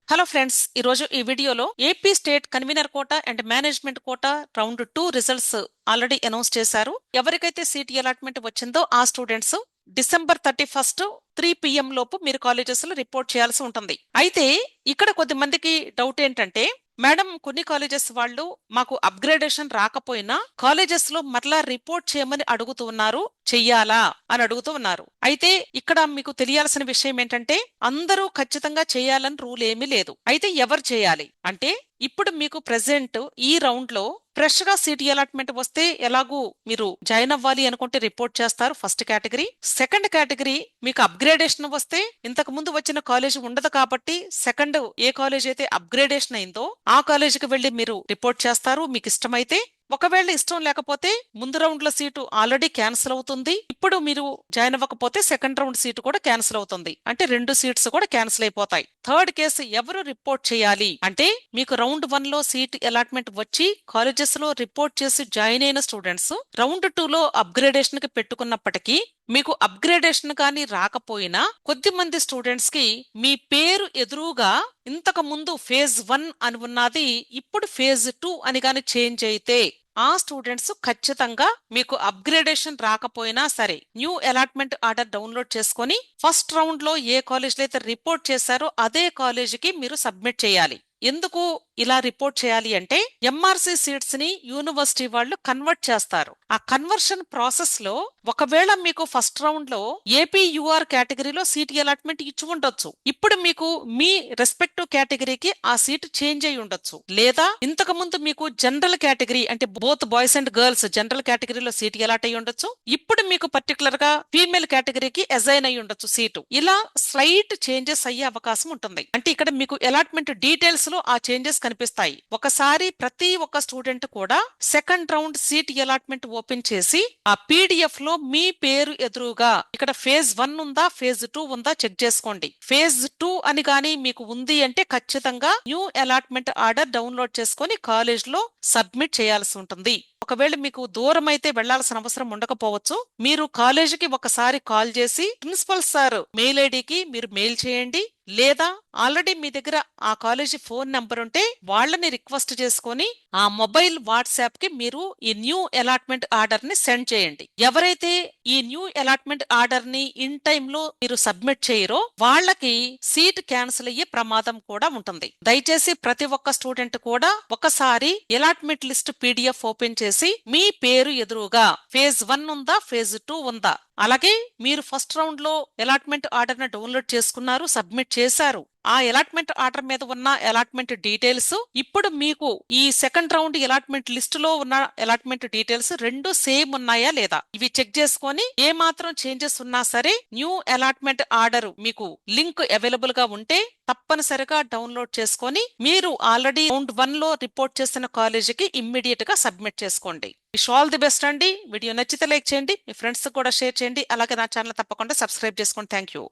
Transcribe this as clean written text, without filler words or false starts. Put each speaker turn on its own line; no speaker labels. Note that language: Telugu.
హలో ఫ్రెండ్స్, ఈరోజు ఈ వీడియోలో AP state convener quota and management quota round 2 results already announce చేశారు. ఎవరికైతే సీట్ అలాట్మెంట్ వచ్చిందో ఆ స్టూడెంట్స్ డిసెంబర్ 31 3 PM లోపు మీరు కాలేజెస్ లో రిపోర్ట్ చేయాల్సి ఉంటుంది. అయితే ఇక్కడ కొద్దిమందికి డౌట్ ఏంటంటే, మేడం కొన్ని కాలేజెస్ వాళ్ళు మాకు అప్గ్రేడేషన్ రాకపోయినా కాలేజెస్ లో మరలా రిపోర్ట్ చేయమని అడుగుతున్నారు, చెయ్యాలా అని అడుగుతూ ఉన్నారు. అయితే ఇక్కడ మీకు తెలియాల్సిన విషయం ఏంటంటే, అందరూ ఖచ్చితంగా చేయాలని రూల్ ఏమీ లేదు. అయితే ఎవరు చేయాలి అంటే, ఇప్పుడు మీకు ప్రెసెంట్ ఈ రౌండ్ లో ఫ్రెష్ గా సీట్ అలాట్మెంట్ వస్తే ఎలాగూ మీరు జాయిన్ అవ్వాలి అనుకుంటే రిపోర్ట్ చేస్తారు ఫస్ట్ కేటగిరీ. సెకండ్ కేటగిరీ మీకు అప్గ్రేడేషన్ వస్తే ఇంతకు ముందు వచ్చిన కాలేజ్ ఉండదు కాబట్టి సెకండ్ ఏ కాలేజ్ అయితే అప్గ్రేడేషన్ అయిందో ఆ కాలేజీకి వెళ్లి మీరు రిపోర్ట్ చేస్తారు మీకు ఇష్టమైతే. ఒకవేళ ఇష్టం లేకపోతే ముందు రౌండ్ లో సీటు ఆల్రెడీ క్యాన్సిల్ అవుతుంది. ఇప్పుడు మీరు జాయిన్ అవ్వకపోతే సెకండ్ రౌండ్ సీటు కూడా క్యాన్సిల్ అవుతుంది. అంటే 2 సీట్స్ కూడా క్యాన్సిల్ అయిపోతాయి. థర్డ్ కేసు ఎవరు రిపోర్ట్ చేయాలి అంటే, మీకు రౌండ్ 1 లో సీట్ అలాట్మెంట్ వచ్చి కాలేజెస్ లో రిపోర్ట్ చేసి జాయిన్ అయిన స్టూడెంట్స్ రౌండ్ 2 లో అప్గ్రేడేషన్ కి పెట్టుకున్నప్పటికీ మీకు అప్గ్రేడేషన్ కానీ రాకపోయినా కొద్దిమంది స్టూడెంట్స్ కి మీ పేరు ఎదురుగా ఇంతకు ముందు ఫేజ్ 1 అని ఉన్నది ఇప్పుడు ఫేజ్ 2 అని గాని చేంజ్ అయితే ఆ స్టూడెంట్స్ ఖచ్చితంగా మీకు అప్గ్రేడేషన్ రాకపోయినా సరే న్యూ అలాట్మెంట్ ఆర్డర్ డౌన్లోడ్ చేసుకొని ఫస్ట్ రౌండ్ లో ఏ కాలేజ్ లో అయితే రిపోర్ట్ చేశారో అదే కాలేజీకి మీరు సబ్మిట్ చేయాలి. ఎందుకు ఇలా రిపోర్ట్ చేయాలి అంటే, ఎంఆర్సీ సీట్స్ ని యూనివర్సిటీ వాళ్ళు కన్వర్ట్ చేస్తారు. ఆ కన్వర్షన్ ప్రాసెస్ లో ఒకవేళ మీకు ఫస్ట్ రౌండ్ లో ఏపీ యూఆర్ కేటగిరీలో సీట్ అలాట్మెంట్ ఇచ్చి ఉండొచ్చు. ఇప్పుడు మీకు మీ రెస్పెక్టివ్ కేటగిరీకి ఆ సీట్ చేంజ్ అయి ఉండొచ్చు. లేదా ఇంతకు ముందు మీకు జనరల్ కేటగిరీ అంటే both boys and girls general కేటగిరీలో సీట్ అలాట్ అయి ఉండొచ్చు. ఇప్పుడు మీకు పర్టికులర్ గా ఫీమేల్ కేటగిరీకి అజైన్ అయి ఉండొచ్చు సీటు. ఇలా స్లైట్ చేంజెస్ అయ్యే అవకాశం ఉంటుంది. అంటే ఇక్కడ మీకు అలాట్మెంట్ డీటెయిల్స్ లో ఆ చేంజెస్ కనిపిస్తాయి. ఒకసారి ప్రతి ఒక్క స్టూడెంట్ కూడా second round seat allotment open చేసి ఆ పీడిఎఫ్ లో మీ పేరు ఎదురుగా ఇక్కడ ఫేజ్ 1 ఉందా ఫేజ్ 2 ఉందా చెక్ చేసుకోండి. ఫేజ్ 2 అని గాని మీకు ఉంది అంటే ఖచ్చితంగా న్యూ అలాట్మెంట్ ఆర్డర్ డౌన్లోడ్ చేసుకొని కాలేజ్ లో సబ్మిట్ చేయాల్సి ఉంటుంది. ఒకవేళ మీకు దూరం అయితే వెళ్లాల్సిన అవసరం ఉండకపోవచ్చు. మీరు కాలేజీకి ఒకసారి కాల్ చేసి ప్రిన్సిపల్ సార్ మెయిల్ ఐడికి మీరు మెయిల్ చేయండి. లేదా ఆల్రెడీ మీ దగ్గర ఆ కాలేజీ ఫోన్ నెంబర్ ఉంటే వాళ్ళని రిక్వెస్ట్ చేసుకొని ఆ మొబైల్ వాట్సాప్ కి మీరు ఈ న్యూ అలాట్మెంట్ ఆర్డర్ ని సెండ్ చేయండి. ఎవరైతే ఈ న్యూ అలాట్మెంట్ ఆర్డర్ ని ఇన్ టైమ్ లో మీరు సబ్మిట్ చేయరో వాళ్ళకి సీట్ క్యాన్సిల్ అయ్యే ప్రమాదం కూడా ఉంటుంది. దయచేసి ప్రతి ఒక్క స్టూడెంట్ కూడా ఒకసారి అలాట్మెంట్ లిస్ట్ పీడిఎఫ్ ఓపెన్ చేసి మీ పేరు ఎదురుగా ఫేజ్ 1 ఉందా ఫేజ్ 2 ఉందా, అలాగే మీరు ఫస్ట్ రౌండ్ లో అలాట్మెంట్ ఆర్డర్ ని డౌన్లోడ్ చేసుకున్నారు, సబ్మిట్ చేశారు, ఆ అలాట్మెంట్ ఆర్డర్ మీద ఉన్న అలాట్మెంట్ డీటెయిల్స్ ఇప్పుడు మీకు ఈ సెకండ్ రౌండ్ అలాట్మెంట్ లిస్ట్ లో ఉన్న అలాట్మెంట్ డీటెయిల్స్ రెండు సేమ్ ఉన్నాయా లేదా ఇవి చెక్ చేసుకొని ఏ మాత్రం చేంజెస్ ఉన్నా సరే న్యూ అలాట్మెంట్ ఆర్డర్ మీకు లింక్ అవైలబుల్ గా ఉంటే తప్పనిసరిగా డౌన్లోడ్ చేసుకొని మీరు ఆల్రెడీ రౌండ్ 1 లో రిపోర్ట్ చేసిన కాలేజీకి ఇమ్మీడియట్ గా సబ్మిట్ చేసుకోండి. విష్ ఆల్ ది బెస్ట్ అండి. వీడియో నచ్చితే లైక్ చేయండి, మీ ఫ్రెండ్స్ కూడా షేర్ చేయండి. అలాగే నా ఛానల్ తప్పకుండా సబ్స్క్రైబ్ చేసుకోండి. Thank you.